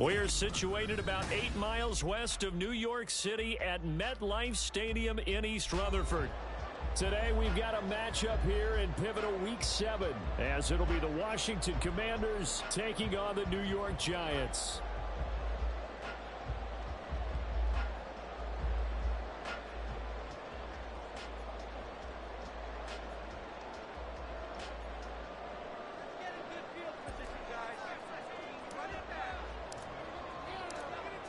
We're situated about 8 miles west of New York City at MetLife Stadium in East Rutherford. Today we've got a matchup here in pivotal Week 7, as it'll be the Washington Commanders taking on the New York Giants.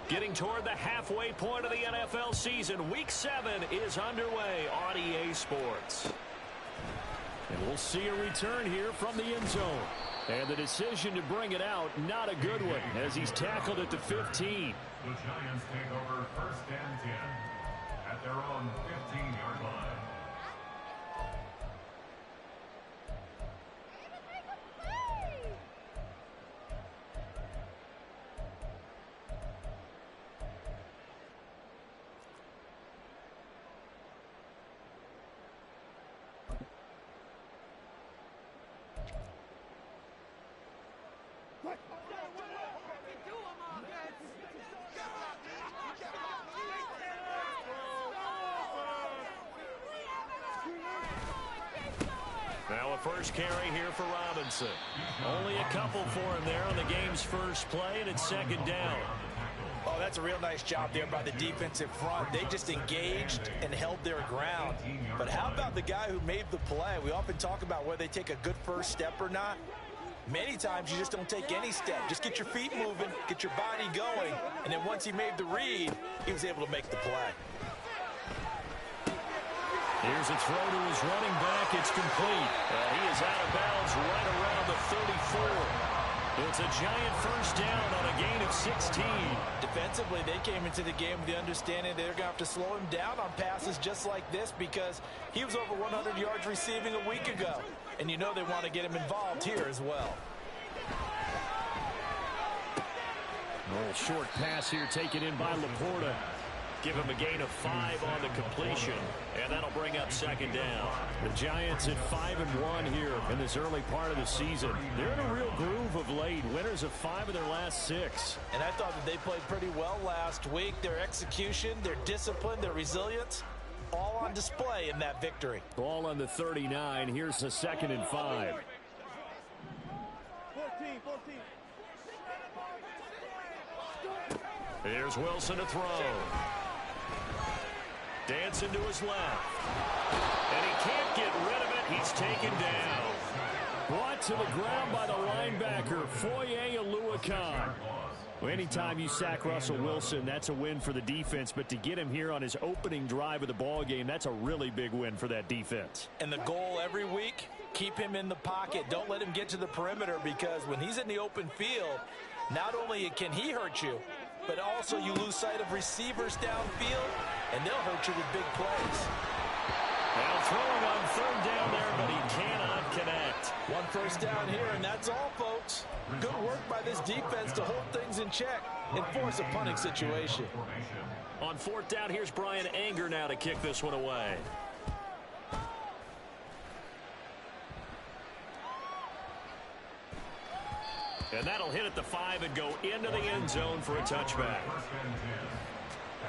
Getting toward the halfway point of the NFL season, Week 7 is underway on EA Sports. And we'll see a return here from the end zone. And the decision to bring it out, not a good one, as he's tackled at the 15. The Giants take over 1st and 10 at their own 15-yard line. Now a first carry here for Robinson. Only a couple for him there on the game's first play, and it's 2nd down. Oh, that's a real nice job there by the defensive front. They just engaged and held their ground. But how about the guy who made the play? We often talk about whether they take a good first step or not. Many times you just don't take any step. Just get your feet moving, get your body going, and then once he made the read, he was able to make the play. Here's a throw to his running back. It's complete. He is out of bounds right around the 34. It's a Giant first down on a gain of 16. Defensively, they came into the game with the understanding they're going to have to slow him down on passes just like this because he was over 100 yards receiving a week ago. And you know they want to get him involved here as well. A little short pass here taken in by Laporta. Give him a gain of 5 on the completion, and that'll bring up 2nd down. The Giants at 5-1 here in this early part of the season. They're in a real groove of late. Winners of 5 of their last 6. And I thought that they played pretty well last week. Their execution, their discipline, their resilience, all on display in that victory. Ball on the 39. Here's a 2nd and 5. 14. Here's Wilson to throw. Dancing to his left. And he can't get rid of it. He's taken down. Brought to the ground by the linebacker, Foye Oluokun. Well, anytime you sack Russell Wilson, that's a win for the defense. But to get him here on his opening drive of the ball game, that's a really big win for that defense. And the goal every week, keep him in the pocket. Don't let him get to the perimeter because when he's in the open field, not only can he hurt you, but also you lose sight of receivers downfield, and they'll hurt you with big plays. Now throwing on 3rd down there, but he cannot connect. 1 first down here, and that's all, folks. Good work by this defense to hold things in check and force a punting situation. On 4th down, here's Brian Anger now to kick this one away. And that'll hit at the 5 and go into the end zone for a touchback. 1st and 10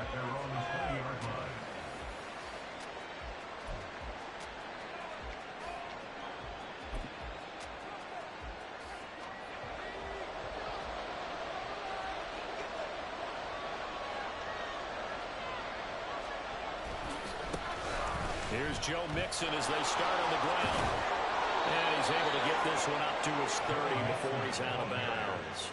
at their own 20-yard line. Here's Joe Mixon as they start on the ground. And he's able to get this one up to his 30 before he's out of bounds.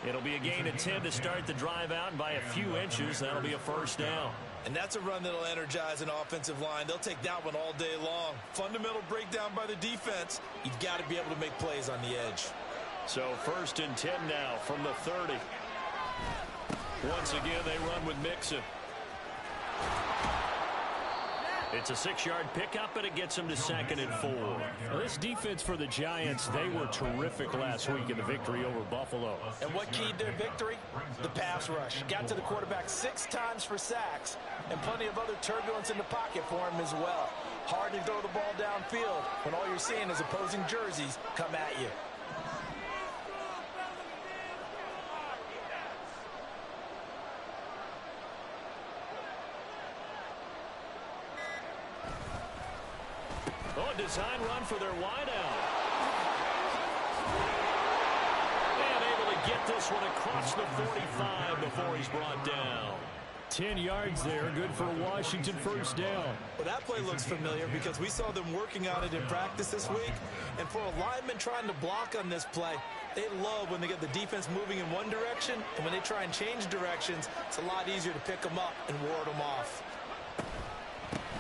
It'll be a gain of 10 to start the drive out, and by a few inches, that'll be a 1st down. And that's a run that'll energize an offensive line. They'll take that one all day long. Fundamental breakdown by the defense. You've got to be able to make plays on the edge. So 1st and 10 now from the 30. Once again, they run with Mixon. It's a 6-yard pickup, and it gets them to 2nd and 4. Now, this defense for the Giants, they were terrific last week in the victory over Buffalo. And what keyed their victory? The pass rush. Got to the quarterback 6 times for sacks, and plenty of other turbulence in the pocket for him as well. Hard to throw the ball downfield when all you're seeing is opposing jerseys come at you. design run for their wideout. And able to get this one across the 45 before he's brought down. 10 yards there, good for a Washington first down. Well, that play looks familiar because we saw them working on it in practice this week. And for a lineman trying to block on this play, they love when they get the defense moving in one direction, and when they try and change directions, it's a lot easier to pick them up and ward them off.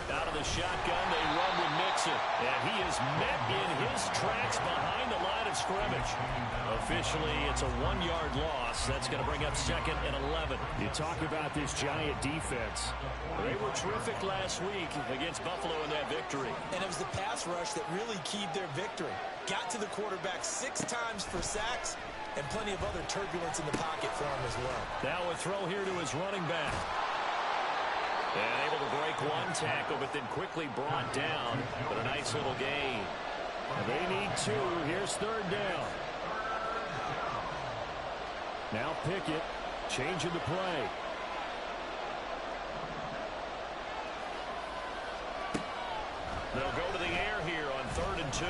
Out of the shotgun, they run with Mixon. And he is met in his tracks behind the line of scrimmage. Officially, it's a 1-yard loss. That's going to bring up 2nd and 11. You talk about this Giant defense. They were terrific last week against Buffalo in that victory. And it was the pass rush that really keyed their victory. Got to the quarterback 6 times for sacks and plenty of other turbulence in the pocket for him as well. Now a throw here to his running back. And able to break one tackle, but then quickly brought down. But a nice little gain. And they need 2. Here's 3rd down. Now Pickett changing the play. They'll go to the air here on 3rd and 2.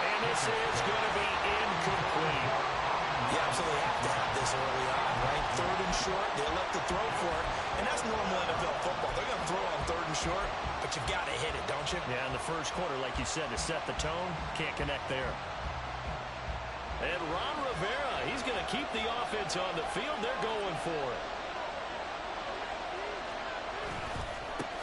And this is going to be incomplete. You absolutely have to have this early on, right? 3rd and short, they elect to throw for it, and that's normal NFL football. They're going to throw on 3rd and short, but you got to hit it, don't you? Yeah, in the first quarter, like you said, to set the tone, can't connect there. And Ron Rivera, he's going to keep the offense on the field. They're going for it.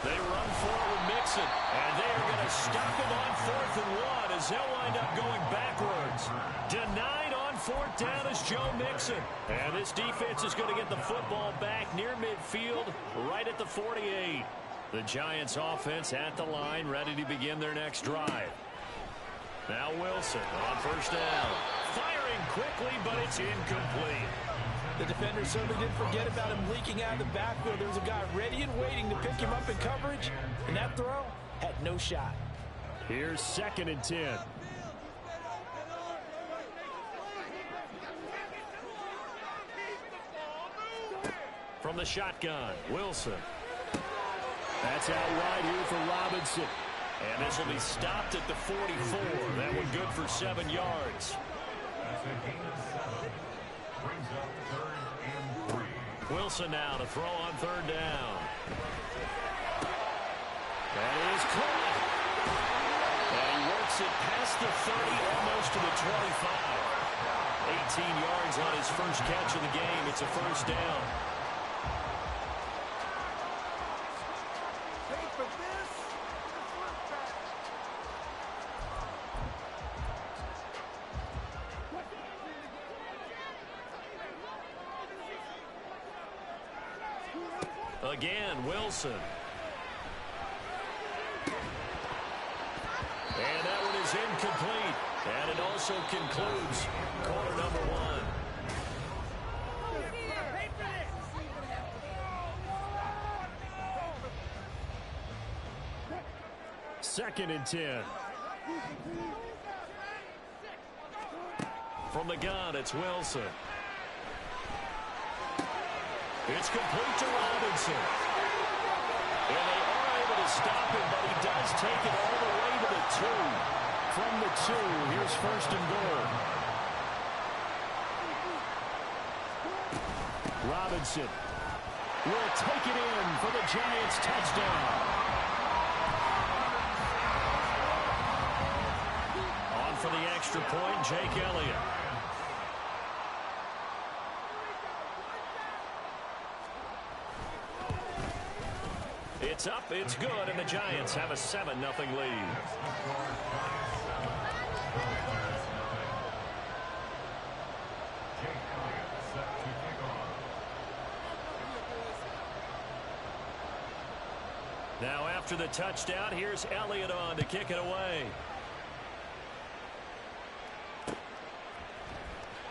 They run forward with Mixon, and they are going to stop him on 4th and 1 as they'll wind up going backwards. Denied on 4th down is Joe Mixon. And this defense is going to get the football back near midfield, right at the 48. The Giants offense at the line, ready to begin their next drive. Now Wilson on 1st down. Firing quickly, but it's incomplete. The defender certainly didn't forget about him leaking out of the backfield. There was a guy ready and waiting to pick him up in coverage, and that throw had no shot. Here's 2nd and 10. From the shotgun, Wilson. That's out wide here for Robinson. And this will be stopped at the 44. That one good for 7 yards. That's a gain of 7. Brings up 3rd and 3. Wilson now to throw on 3rd down. That is caught. And he works it past the 30, almost to the 25. 18 yards on his first catch of the game. It's a 1st down. Again, Wilson. And that one is incomplete. And it also concludes quarter number 1. Second and 10. From the gun, it's Wilson. It's complete to Robinson. And they are able to stop him, but he does take it all the way to the 2. From the 2, here's 1st and goal. Robinson will take it in for the Giants touchdown. On for the extra point, Jake Elliott. It's up, it's good, and the Giants have a 7-0 lead. Now after the touchdown, here's Elliott on to kick it away.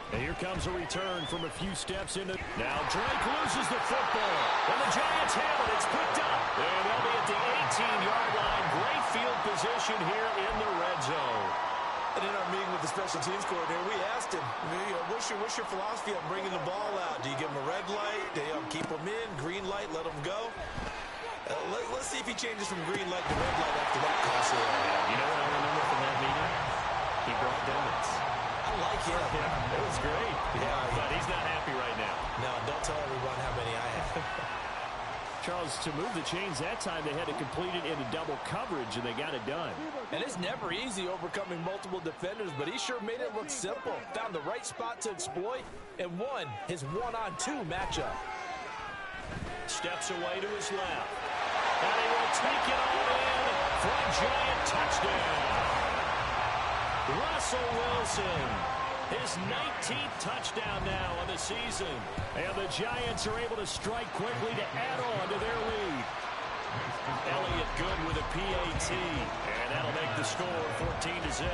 And here comes a return from a few steps into. Now Drake loses the football. And the Giants have it. It's picked up. And they'll be at the 18-yard line. Great field position here in the red zone. And in our meeting with the special teams coordinator, we asked him, what's your philosophy on bringing the ball out? Do you give them a red light? Do you keep them in? Green light, let them go? Let's see if he changes from green light to red light after that call. You know what I remember from that meeting? He brought donuts. I like him. Yeah, it was great. Yeah, but he's not happy right now. No, don't tell everyone how many I have. Charles, to move the chains that time, they had to complete it into double coverage, and they got it done. And it's never easy overcoming multiple defenders, but he sure made it look simple. Found the right spot to exploit and won his one-on-two matchup. Steps away to his left. And he will take it all in for a giant touchdown. Russell Wilson, his 19th touchdown now on the season. And the Giants are able to strike quickly to add on to their lead. Elliott good with a PAT. And that'll make the score 14-0.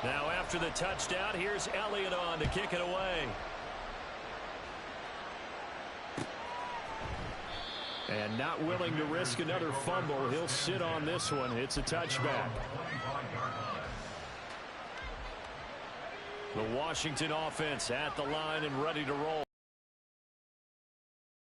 Now after the touchdown, here's Elliott on to kick it away. And not willing to risk another fumble, he'll sit on this one. It's a touchback. The Washington offense at the line and ready to roll.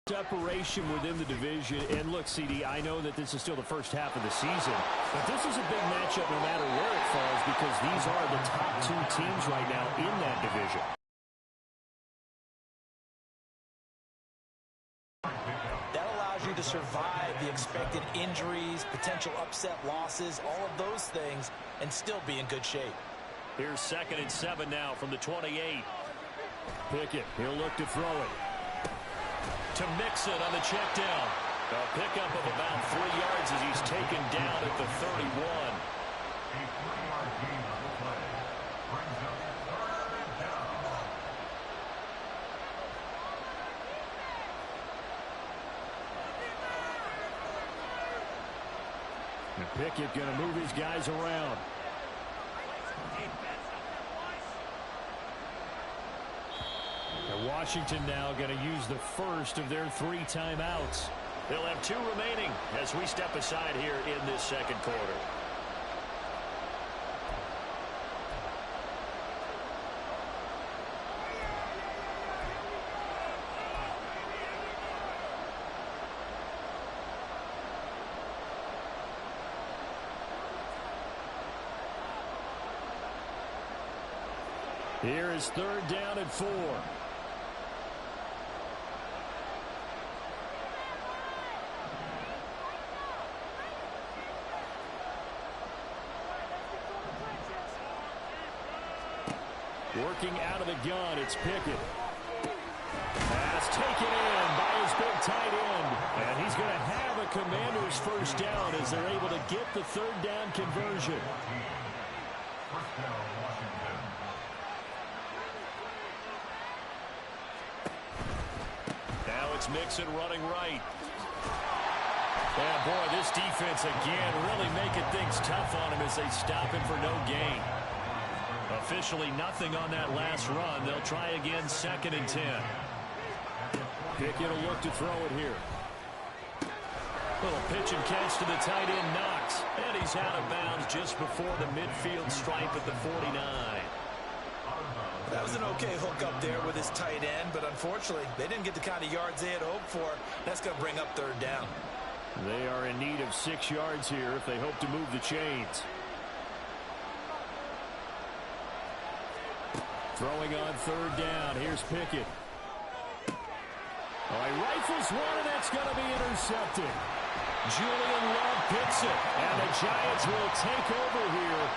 Separation within the division. And look, CD, I know that this is still the first half of the season, but this is a big matchup no matter where it falls because these are the top two teams right now in that division. That allows you to survive the expected injuries, potential upset losses, all of those things, and still be in good shape. Here's 2nd and 7 now from the 28. Pickett, he'll look to throw it. To Mixon on the check down. A pickup of about 3 yards as he's taken down at the 31. A 3-yard gain on the play brings up 3rd down. And Pickett going to move his guys around. And Washington now going to use the first of their 3 timeouts. They'll have 2 remaining as we step aside here in this second quarter. Here is 3rd down and 4. Working out of the gun, it's Pickett. Pass taken in by his big tight end. And he's going to have a Commanders first down as they're able to get the 3rd down conversion. First down, Washington. Now it's Mixon running right. Yeah, boy, this defense again really making things tough on him as they stop him for no gain. Officially nothing on that last run. They'll try again 2nd and 10. Pickett will look to throw it here. Little pitch and catch to the tight end, Knox. And he's out of bounds just before the midfield stripe at the 49. That was an okay hook up there with his tight end, but unfortunately, they didn't get the kind of yards they had hoped for. That's going to bring up 3rd down. They are in need of 6 yards here if they hope to move the chains. Throwing on 3rd down. Here's Pickett. Oh, he rifles one, and that's going to be intercepted. Julian Love picks it, and the Giants will take over here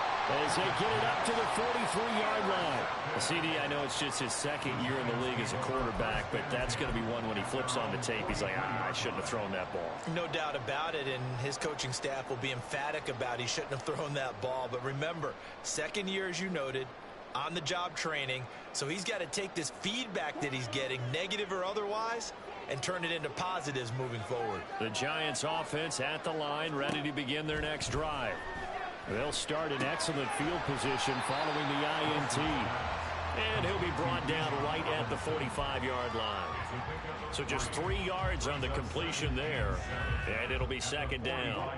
as they get it up to the 43-yard line. CD, I know it's just his 2nd year in the league as a quarterback, but that's going to be one when he flips on the tape. He's like, I shouldn't have thrown that ball. No doubt about it, and his coaching staff will be emphatic about he shouldn't have thrown that ball. But remember, 2nd year, as you noted, on-the-job training, so he's got to take this feedback that he's getting, negative or otherwise, and turn it into positives moving forward. The Giants offense at the line, ready to begin their next drive. They'll start in excellent field position following the INT. And he'll be brought down right at the 45-yard line. So just 3 yards on the completion there, and it'll be second down.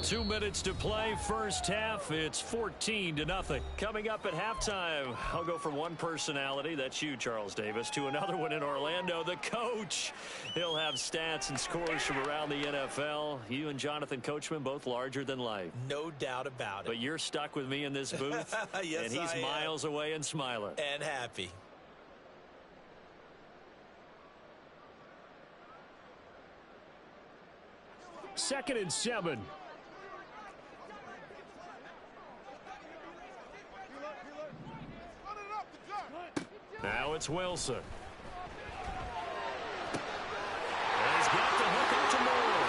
2 minutes to play, first half. It's 14-0. Coming up at halftime, I'll go from one personality, that's you, Charles Davis, to another one in Orlando, the coach. He'll have stats and scores from around the NFL. You and Jonathan Coachman, both larger than life. No doubt about it. But you're stuck with me in this booth, yes, and he's miles away and smiling. And happy. Second and 7. Now it's Wilson. And he's got the hook up to Moore.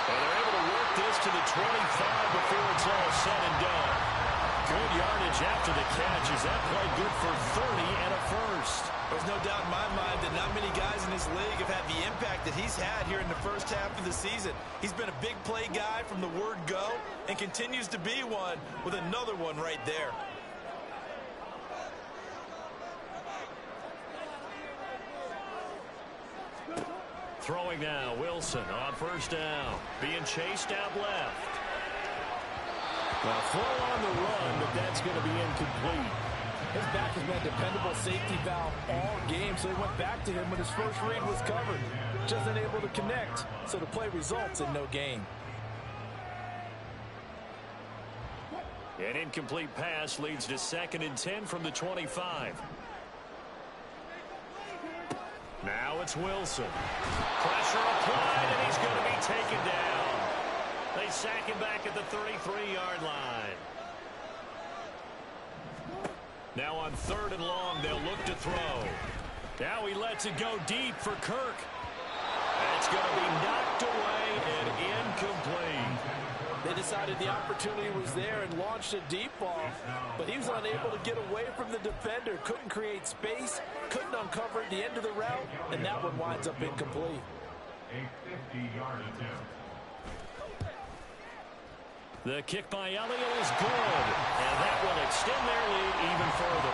And they're able to work this to the 25 before it's all said and done. Good yardage after the catch. Is that play good for 30 and a first? There's no doubt in my mind that not many guys in this league have had the impact that he's had here in the first half of the season. He's been a big play guy from the word go and continues to be one with another one right there. Throwing now, Wilson on first down. Being chased out left. Well, throw on the run, but that's going to be incomplete. His back has been a dependable safety valve all game, so he went back to him when his first read was covered. Just unable to connect, so the play results in no gain. An incomplete pass leads to second and 10 from the 25. Now it's Wilson. Pressure applied, and he's going to be taken down. They sack him back at the 33-yard line. Now on third and long, they'll look to throw. Now he lets it go deep for Kirk. That's going to be knocked away and incomplete. They decided the opportunity was there and launched a deep ball, but he was unable to get away from the defender, couldn't create space, couldn't uncover at the end of the route, and that one winds up incomplete. A 50-yard attempt. The kick by Elliott is good, and that will extend their lead even further.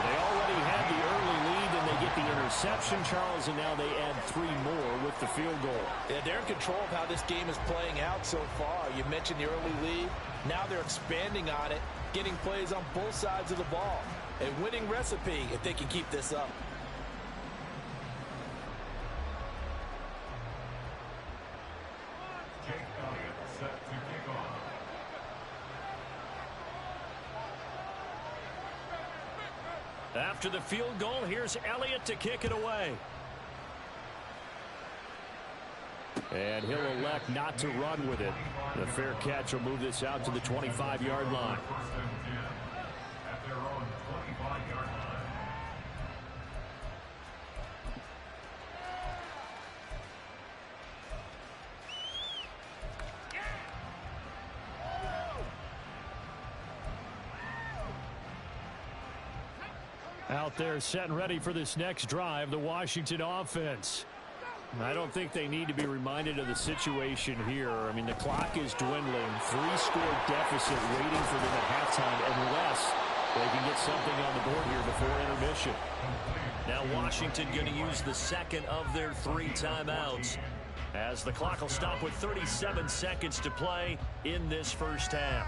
They already had the early lead, and they get the interception, Charles, and now they add 3 more with the field goal. Yeah, they're in control of how this game is playing out so far. You mentioned the early lead. Now they're expanding on it, getting plays on both sides of the ball. A winning recipe if they can keep this up. Jake Elliott set to kick off. After the field goal, here's Elliott to kick it away. And he'll elect not to run with it. The fair catch will move this out to the 25-yard line. First and 10 at their own 25-yard line. Out there set and ready for this next drive, the Washington offense. I don't think they need to be reminded of the situation here. I mean, the clock is dwindling. 3-score deficit waiting for them at halftime unless they can get something on the board here before intermission. Now Washington going to use the second of their 3 timeouts as the clock will stop with 37 seconds to play in this first half.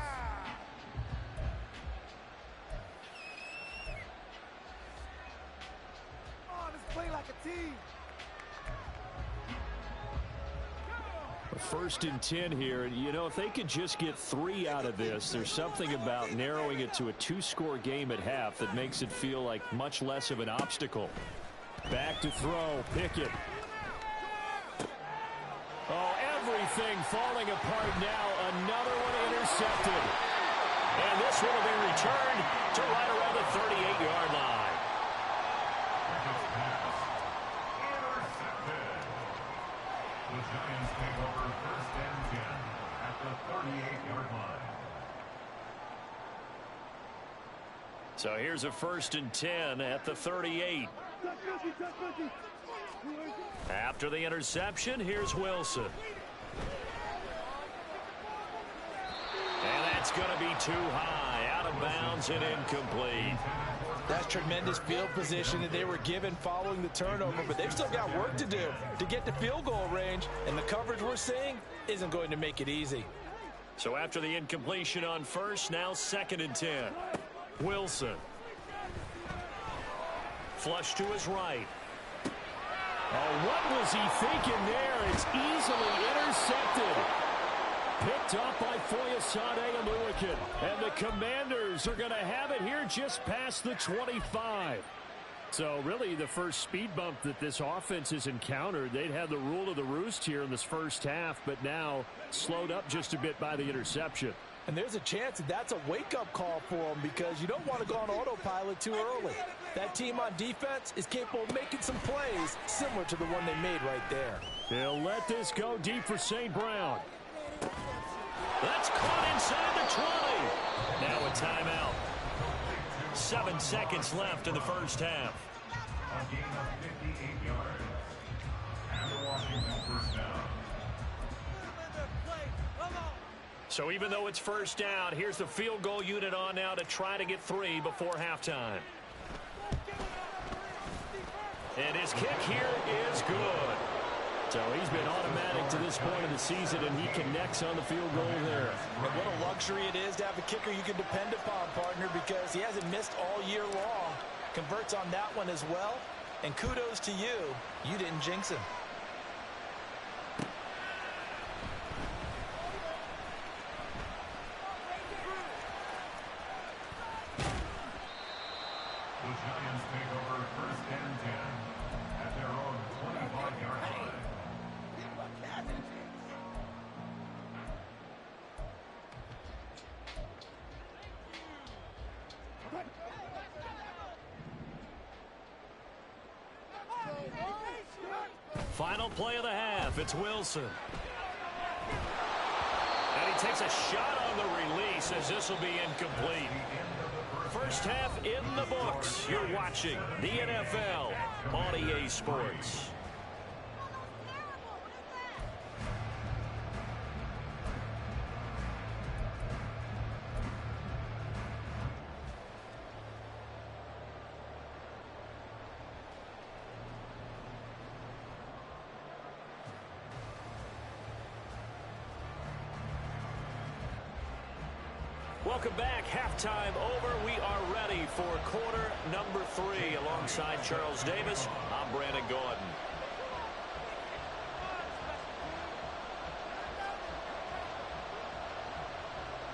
First and 10 here. You know, if they could just get 3 out of this, there's something about narrowing it to a 2-score game at half that makes it feel like much less of an obstacle. Back to throw. Pickett. Oh, everything falling apart now. Another one intercepted. And this one will be returned to right around the 38-yard line. The Giants take over first and 10 at the 38-yard line. So here's a first and 10 at the 38. After the interception, here's Wilson. And that's going to be too high, out of bounds and incomplete. That's tremendous field position that they were given following the turnover, but they've still got work to do to get to field goal range, and the coverage we're seeing isn't going to make it easy. So after the incompletion on first, now 2nd and 10. Wilson. Flush to his right. Oh, what was he thinking there? It's easily intercepted. Picked up by Foyesade Oluokun. And the Commanders are going to have it here just past the 25. So really the first speed bump that this offense has encountered. They'd had the rule of the roost here in this first half, but now slowed up just a bit by the interception. And there's a chance that that's a wake-up call for them because you don't want to go on autopilot too early. That team on defense is capable of making some plays similar to the one they made right there. They'll let this go deep for St. Brown. That's caught inside the 20. Now a timeout. 7 seconds left in the first half. A gain of 58 yards. And the Washington first down. So even though it's first down, here's the field goal unit on now to try to get 3 before halftime. And his kick here is good. So he's been automatic to this point of the season, and he connects on the field goal there. And what a luxury it is to have a kicker you can depend upon, partner, because he hasn't missed all year long. Converts on that one as well. And kudos to you. You didn't jinx him. The Giants take over 1st and 10 at their own 25-yard line. Final play of the half. It's Wilson. And he takes a shot on the release as this will be incomplete. First half in the books. You're watching the NFL on EA Sports. Welcome back. Halftime over. We are ready for quarter number 3. Alongside Charles Davis, I'm Brandon Gordon.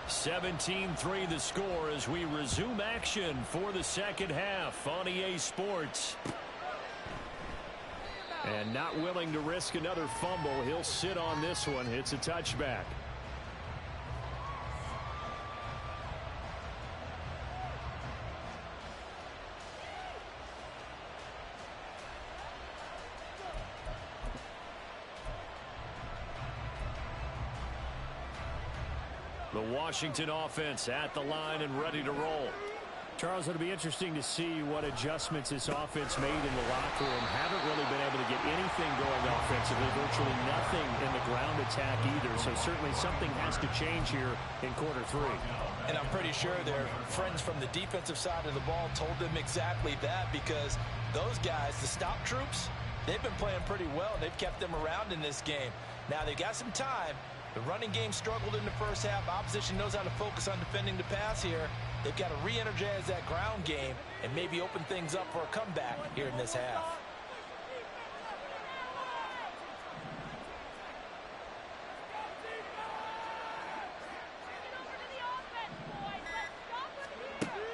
(17-3) the score as we resume action for the second half on EA Sports. And not willing to risk another fumble. He'll sit on this one. It's a touchback. The Washington offense at the line and ready to roll. Charles, it'll be interesting to see what adjustments this offense made in the locker room. Haven't really been able to get anything going offensively. Virtually nothing in the ground attack either. So certainly something has to change here in quarter 3. And I'm pretty sure their friends from the defensive side of the ball told them exactly that, because those guys, the stop troops, they've been playing pretty well. They've kept them around in this game. Now they got some time. The running game struggled in the first half. Opposition knows how to focus on defending the pass here. They've got to re-energize that ground game and maybe open things up for a comeback here in this half.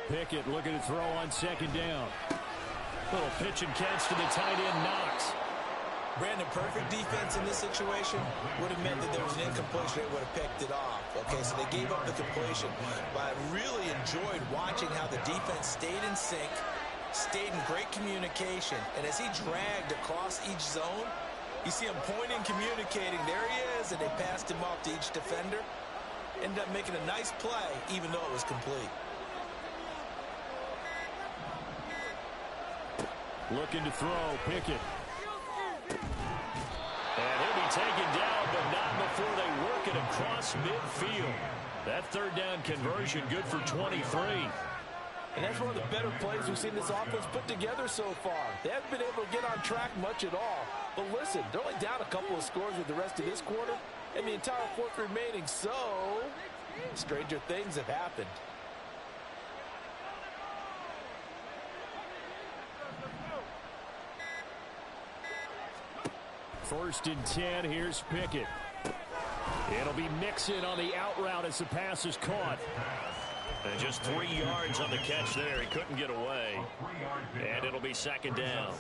Pickett looking to throw on second down. Little pitch and catch to the tight end, Knox. Brandon, perfect defense in this situation would have meant that there was an incompletion. They would have picked it off. Okay, so they gave up the completion. But I really enjoyed watching how the defense stayed in sync, stayed in great communication. And as he dragged across each zone, you see him pointing, communicating. There he is, and they passed him off to each defender. Ended up making a nice play, even though it was complete. Looking to throw, Pickett. And he'll be taken down, but not before they work it across midfield. That third down conversion good for 23. And that's one of the better plays we've seen this offense put together so far. They haven't been able to get on track much at all. But listen, they're only down a couple of scores with the rest of this quarter and the entire fourth remaining. So, stranger things have happened. First and 10, here's Pickett. It'll be Mixon on the out route as the pass is caught. And just 3 yards on the catch there. He couldn't get away. And it'll be second down. At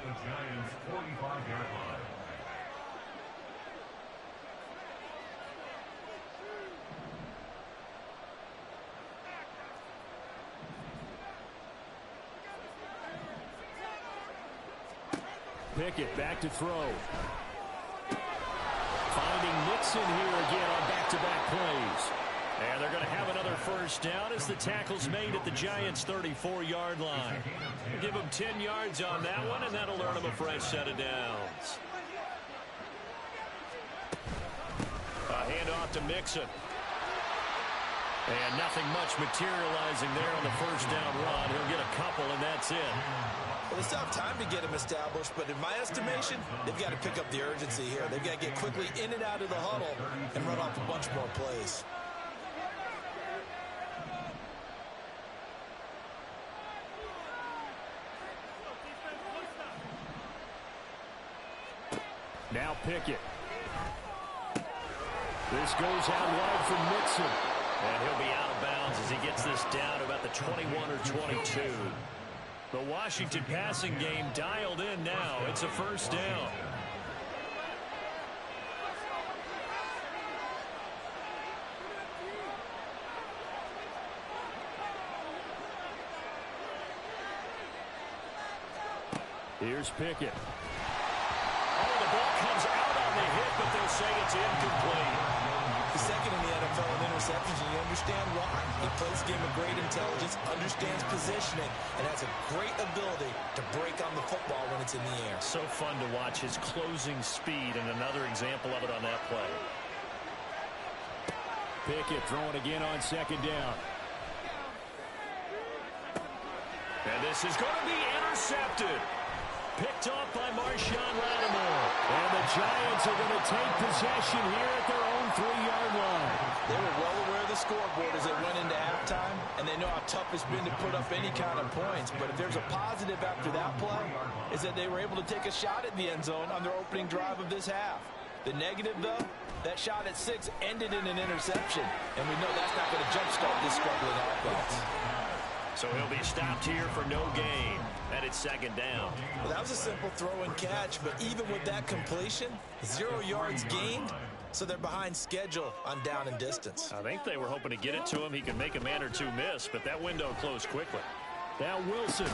the Giants' 45-yard line. Pickett back to throw. Finding Mixon here again on back-to-back plays. And they're going to have another first down as the tackle's made at the Giants' 34-yard line. Give them 10 yards on that one, and that'll earn them a fresh set of downs. A handoff to Mixon. And nothing much materializing there on the first down run. He'll get a couple, and that's it. Well, they still have time to get him established, but in my estimation, they've got to pick up the urgency here. They've got to get quickly in and out of the huddle and run off a bunch more plays. Now Pickett. This goes out wide for Mixon. And he'll be out of bounds as he gets this down to about the 21 or 22. The Washington passing game dialed in now. It's a first down. Here's Pickett. Oh, the ball comes out on the hit, but they'll say it's incomplete. He's second in the NFL in interceptions, and you understand why. He plays a game of great intelligence, understands positioning, and has a great ability to break on the football when it's in the air. So fun to watch his closing speed, and another example of it on that play. Pickett throwing again on second down. And this is going to be intercepted. Picked off by Marshawn Lattimore. And the Giants are going to take possession here at their own 3-yard line. They were well aware of the scoreboard as they went into halftime, and they know how tough it's been to put up any kind of points. But if there's a positive after that play, is that they were able to take a shot at the end zone on their opening drive of this half. The negative, though, that shot at 6 ended in an interception, and we know that's not going to jumpstart this struggling offense. So he'll be stopped here for no gain. And it's second down. Well, that was a simple throw and catch, but even with that completion, 0 yards gained, so they're behind schedule on down and distance. I think they were hoping to get it to him. He could make a man or two miss, but that window closed quickly. Now Wilson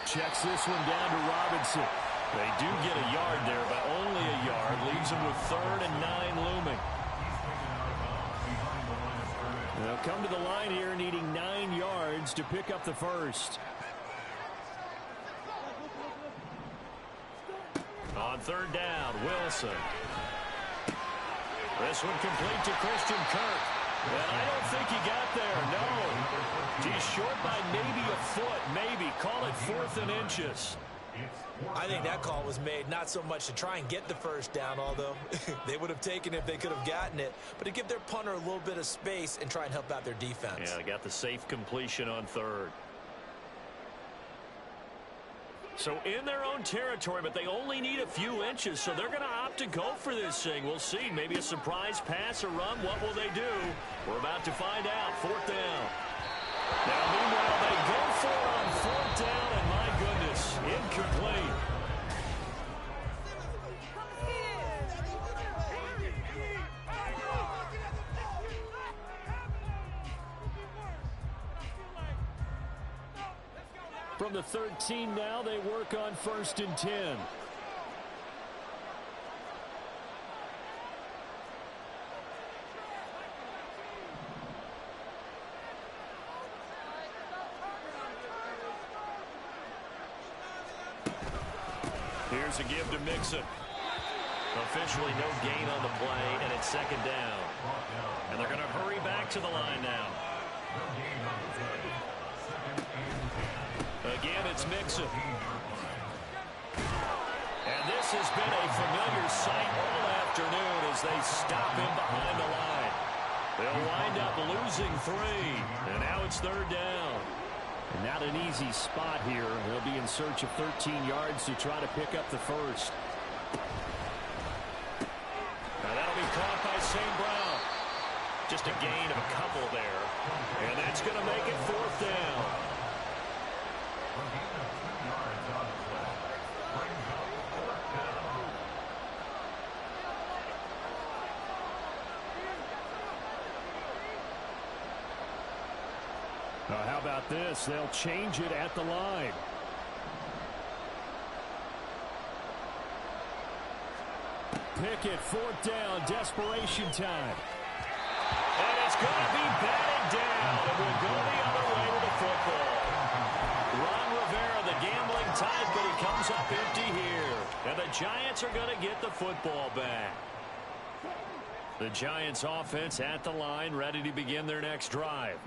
checks this one down to Robinson. They do get a yard there, but only a yard. Leaves them with 3rd and 9 looming. They'll come to the line here needing 9 yards to pick up the first. On 3rd down, Wilson. This one complete to Christian Kirk. And I don't think he got there, no. He's short by maybe a foot, maybe. Call it 4th and inches. I think that call was made not so much to try and get the first down, although they would have taken it if they could have gotten it, but to give their punter a little bit of space and try and help out their defense. Yeah, they got the safe completion on 3rd. So in their own territory, but they only need a few inches, so they're going to opt to go for this thing. We'll see. Maybe a surprise pass or run. What will they do? We're about to find out. 4th down. Now, meanwhile, they go for it on 4th down, and my goodness, incomplete. From the 13 now, they work on 1st and 10. Here's a give to Mixon. Officially no gain on the play, and it's 2nd down. And they're going to hurry back to the line now. Again, it's Mixon. And this has been a familiar sight all afternoon as they stop him behind the line. They'll wind up losing 3, and now it's 3rd down. And not an easy spot here. They'll be in search of 13 yards to try to pick up the first. Now that'll be caught by St. Brown. Just a gain of a couple there. And that's going to make it 4th down. How about this? They'll change it at the line. Pickett, 4th down, desperation time. And it's going to be batted down. It will go the other way to the football. Ron Rivera, the gambling type, but he comes up empty here. And the Giants are going to get the football back. The Giants offense at the line, ready to begin their next drive.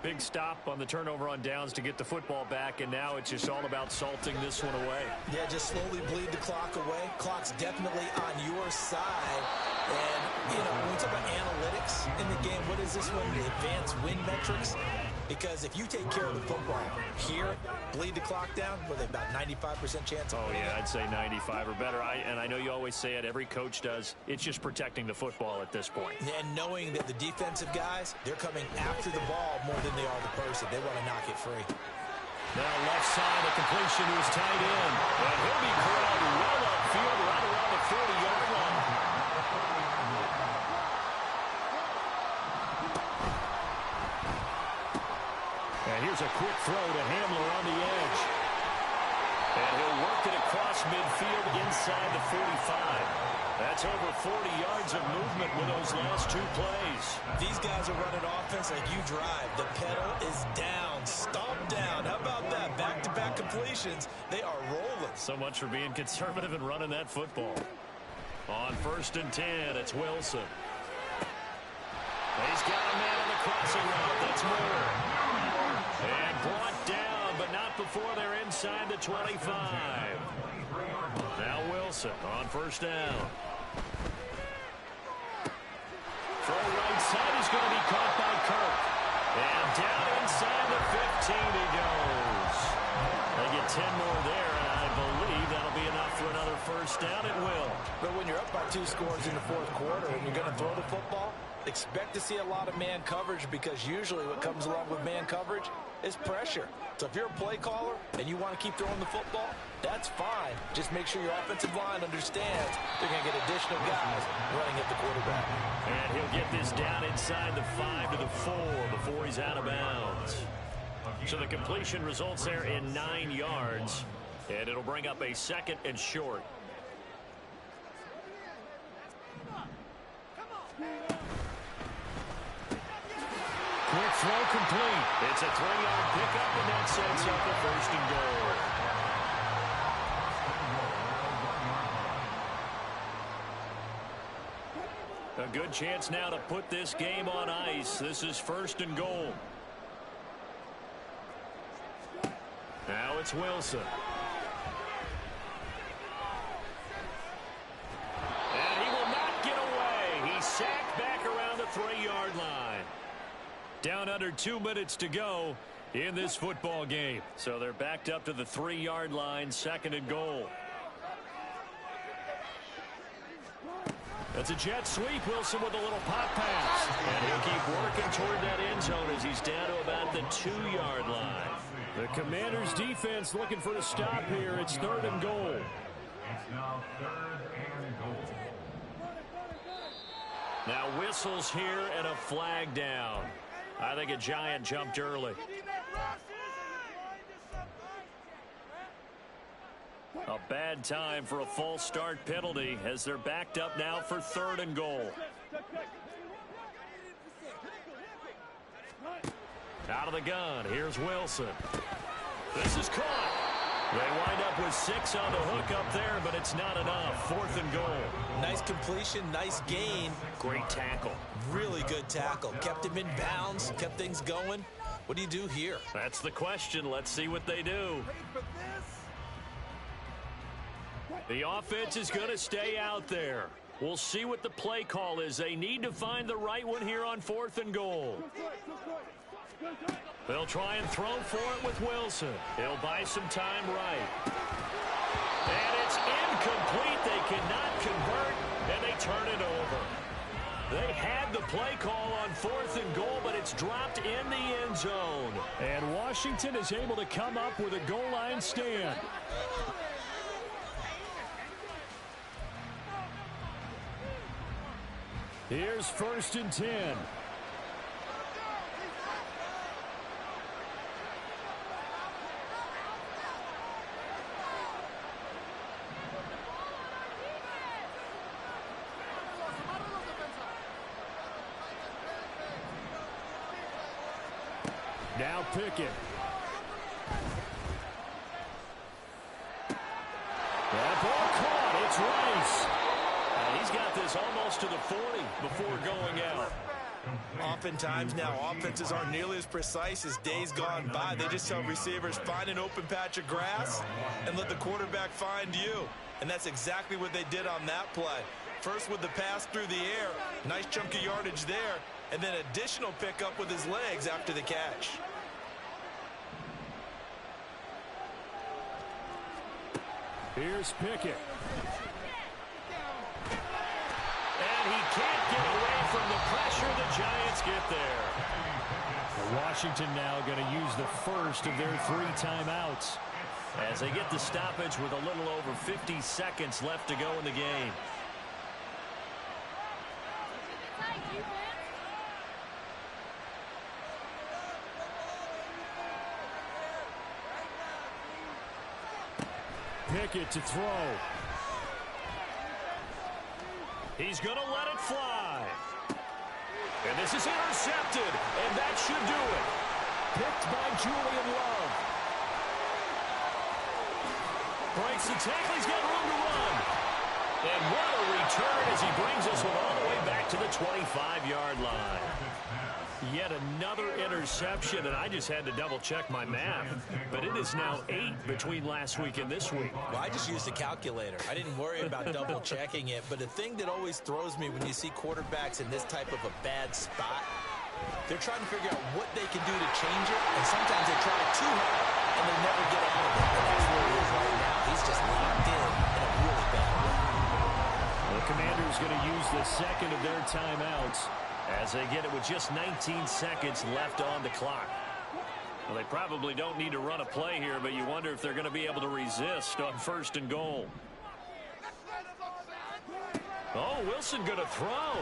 Big stop on the turnover on downs to get the football back, and now it's just all about salting this one away. Yeah, just slowly bleed the clock away. Clock's definitely on your side. And, you know, when we talk about analytics in the game, what is this one? The advanced win metrics? Because if you take care of the football here, bleed the clock down, with about 95% chance of winning. Yeah, I'd say 95 or better. And I know you always say it, every coach does. It's just protecting the football at this point. And knowing that the defensive guys, they're coming after the ball more than they are the person. They want to knock it free. Now left side, the completion was tight in. And he'll be corralled well upfield right around the 40-yard line. And here's a quick throw to Hamler on the edge. And he'll work it across midfield inside the 45. That's over 40 yards of movement with those last 2 plays. These guys are running offense like you drive. The pedal is down, stomp down. How about that? Back-to-back completions. They are rolling. So much for being conservative and running that football. On 1st and 10, it's Wilson. He's got a man on the crossing route. That's Moore. And brought down, but not before they're inside the 25. Now Wilson on 1st down. Throw right side is going to be caught by Kirk. And down inside the 15 he goes. They get 10 more there, and I believe that'll be enough for another 1st down. It will. But when you're up by 2 scores in the 4th quarter and you're going to throw the football, expect to see a lot of man coverage, because usually what comes along with man coverage is pressure. So if you're a play caller and you want to keep throwing the football, that's fine. Just make sure your offensive line understands they're going to get additional guys running at the quarterback. And he'll get this down inside the 5 to the 4 before he's out of bounds. So the completion results there in 9 yards, and it'll bring up a 2nd and short. Quick throw complete. It's a 3-yard pickup, and that sets up the 1st and goal. A good chance now to put this game on ice. This is 1st and goal. Now it's Wilson. And he will not get away. He's sacked back around the 3-yard line. Down under 2 minutes to go in this football game. So they're backed up to the 3-yard line, 2nd and goal. That's a jet sweep. Wilson with a little pop pass. And he'll keep working toward that end zone as he's down to about the 2-yard line. The Commanders' defense looking for a stop here. It's 3rd and goal. It's now 3rd and goal. Now whistles here and a flag down. I think a Giant jumped early. A bad time for a false start penalty as they're backed up now for 3rd and goal. Out of the gun, here's Wilson. This is caught. They wind up with 6 on the hook up there, but it's not enough. 4th and goal. Nice completion, nice gain. Great tackle. Really good tackle. Kept him in bounds, kept things going. What do you do here? That's the question. Let's see what they do. The offense is going to stay out there. We'll see what the play call is. They need to find the right one here on 4th and goal. They'll try and throw for it with Wilson. He'll buy some time right. And it's incomplete. They cannot convert, and they turn it over. They had the play call on 4th and goal, but it's dropped in the end zone. And Washington is able to come up with a goal line stand. Here's 1st and 10. Now Pickett. That ball caught. It's Rice. And he's got this almost to the 40 before going out. Oftentimes now, offenses aren't nearly as precise as days gone by. They just tell receivers, find an open patch of grass and let the quarterback find you. And that's exactly what they did on that play. First with the pass through the air, nice chunk of yardage there, and then additional pickup with his legs after the catch. Here's Pickett. And he can't get away from the pressure. The Giants get there. Washington now going to use the first of their 3 timeouts as they get the stoppage with a little over 50 seconds left to go in the game. Pickett to throw. He's going to let it fly. And this is intercepted, and that should do it. Picked by Julian Love. Breaks the tackle. He's got room to run. And what a return as he brings this one all the way back to the 25-yard line. Yet another interception, and I just had to double-check my math. But it is now 8 between last week and this week. Well, I just used a calculator. I didn't worry about double-checking it. But the thing that always throws me when you see quarterbacks in this type of a bad spot, they're trying to figure out what they can do to change it. And sometimes they try too hard, and they never get out of it. And that's where he is right now. He's just locked in a really bad way. The Commanders going to use the second of their timeouts as they get it with just 19 seconds left on the clock. Well, they probably don't need to run a play here, but you wonder if they're going to be able to resist on 1st and goal. Oh, Wilson going to throw.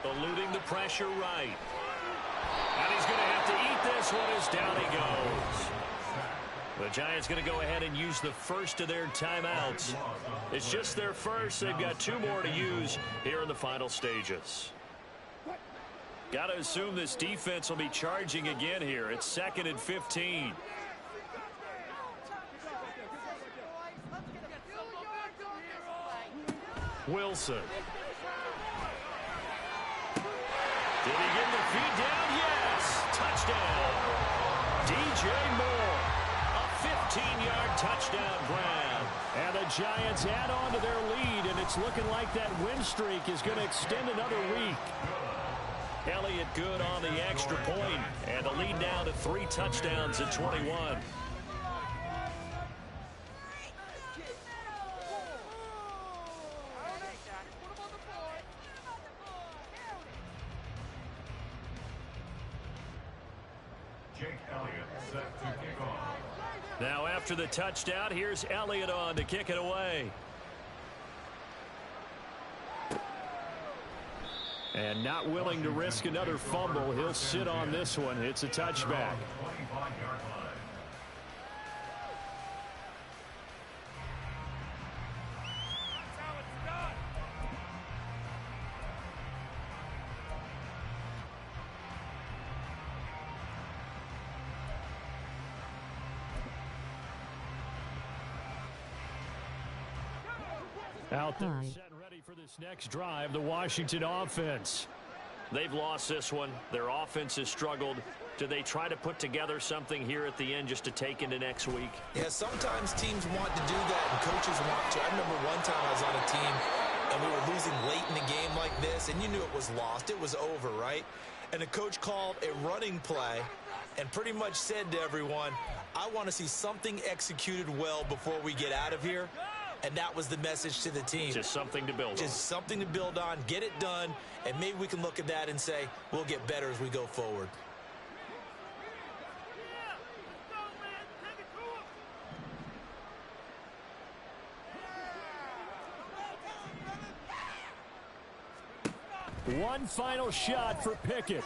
Eluding the pressure right. And he's going to have to eat this one as down he goes. The Giants going to go ahead and use the first of their timeouts. It's just their first. They've got 2 more to use here in the final stages. Got to assume this defense will be charging again here. It's 2nd and 15. Wilson. Did he get the feed down? Yes. Touchdown. DJ Moore. 15-yard touchdown grab. And the Giants add on to their lead, and it's looking like that win streak is going to extend another week. Elliott good on the extra point, and the lead now to 3 touchdowns at 21. Jake Elliott set to kick off. Now after the touchdown, here's Elliott on to kick it away. And not willing to risk another fumble, he'll sit on this one. It's a touchback. Out there set and ready for this next drive, the Washington offense. They've lost this one. Their offense has struggled. Do they try to put together something here at the end just to take into next week? Yeah, sometimes teams want to do that and coaches want to. I remember one time I was on a team and we were losing late in the game like this, and you knew it was lost. It was over, right? And the coach called a running play and pretty much said to everyone, I want to see something executed well before we get out of here. And that was the message to the team. Just something to build on. Just something to build on, get it done, and maybe we can look at that and say, we'll get better as we go forward. One final shot for Pickett.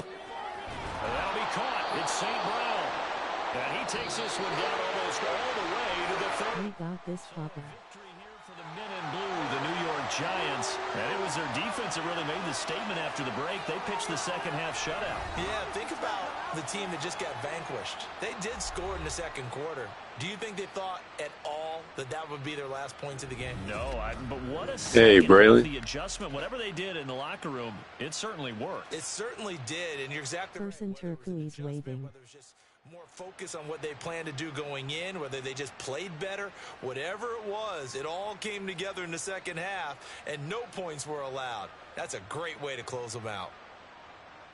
And that'll be caught. It's St. Brown. And he takes this one down almost all the way to the 30. We got this, Papa. Victory here for the men in blue, the New York Giants. And it was their defense that really made the statement after the break. They pitched the second half shutout. Yeah, think about the team that just got vanquished. They did score in the second quarter. Do you think they thought at all that that would be their last points of the game? No, but what a the adjustment. Whatever they did in the locker room, it certainly worked. It certainly did, and you're exactly Person right. Turquoise waving. Whether it's just more focus on what they plan to do going in, whether they just played better, whatever it was, it all came together in the second half, and no points were allowed. That's a great way to close them out.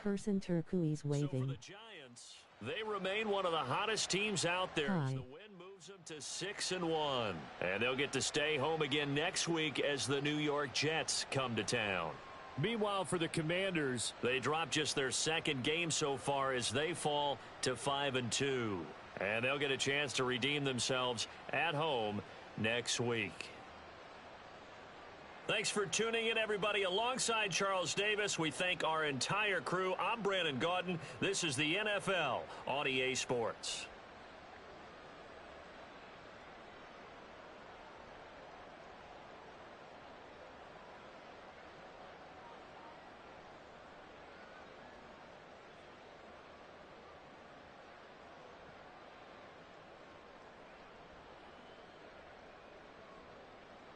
Person Turquoise waving. So for the Giants, they remain one of the hottest teams out there. Hi. The win moves them to 6-1. And they'll get to stay home again next week as the New York Jets come to town. Meanwhile, for the Commanders, they dropped just their second game so far as they fall to 5-2. And they'll get a chance to redeem themselves at home next week. Thanks for tuning in, everybody. Alongside Charles Davis, we thank our entire crew. I'm Brandon Gaudin. This is the NFL on EA Sports.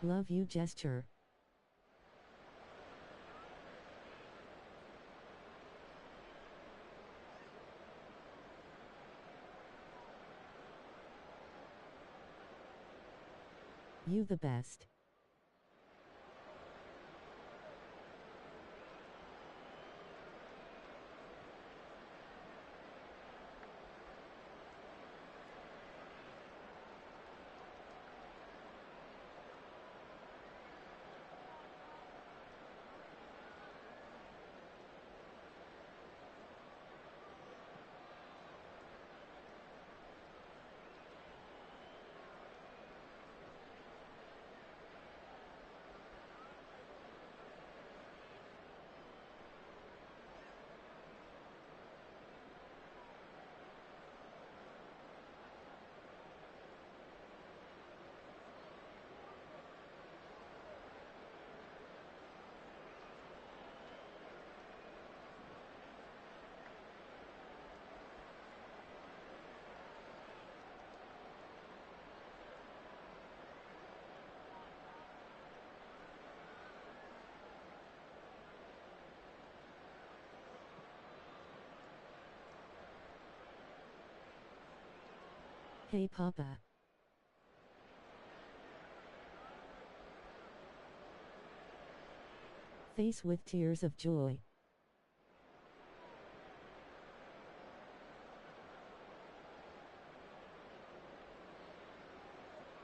Love you gesture. You the best. Hey Papa. Face with tears of joy.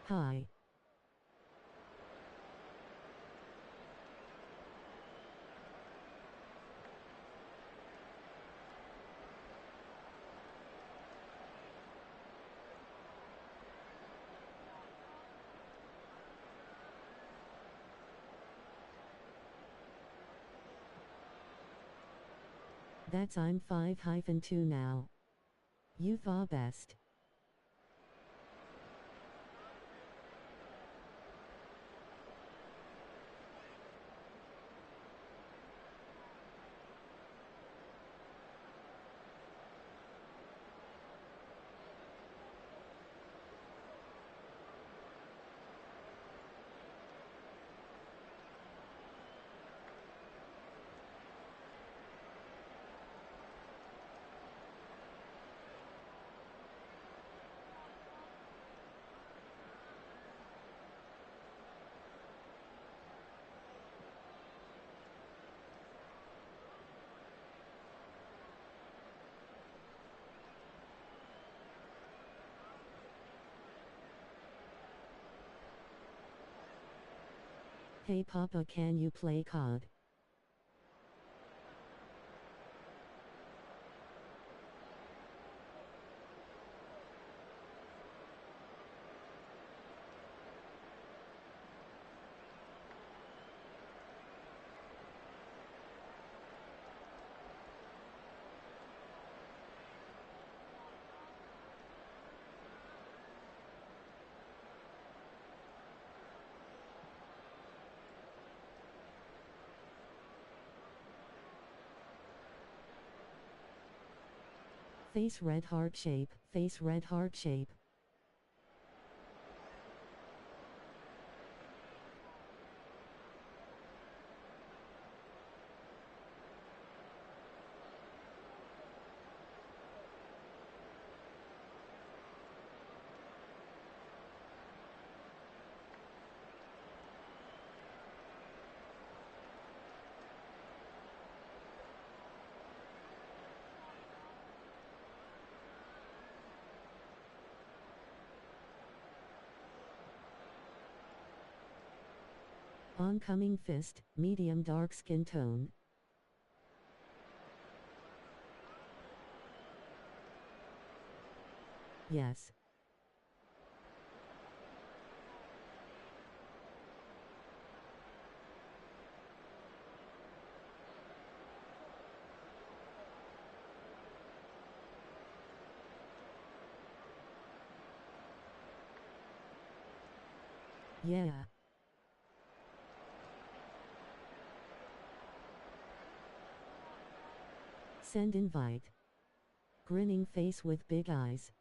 Hi. That's I'm 5-2 now. You the best. Hey Papa, can you play COD? Face red heart shape, face red heart shape. Oncoming fist, medium dark skin tone. Yes. Yeah. Send invite. Grinning face with big eyes.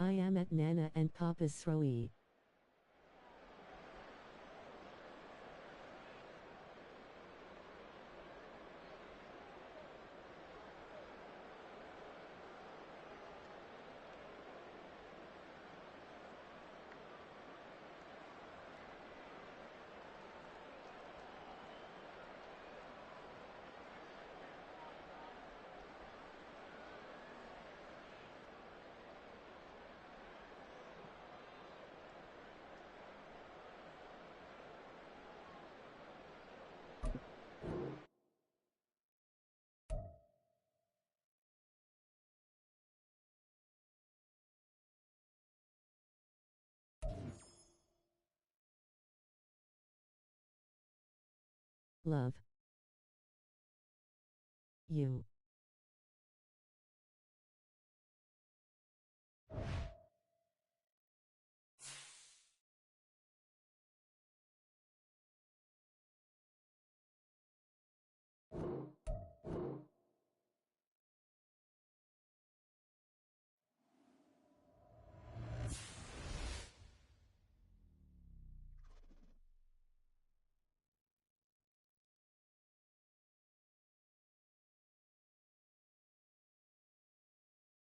I am at Nana and Papa's throwy. Love you.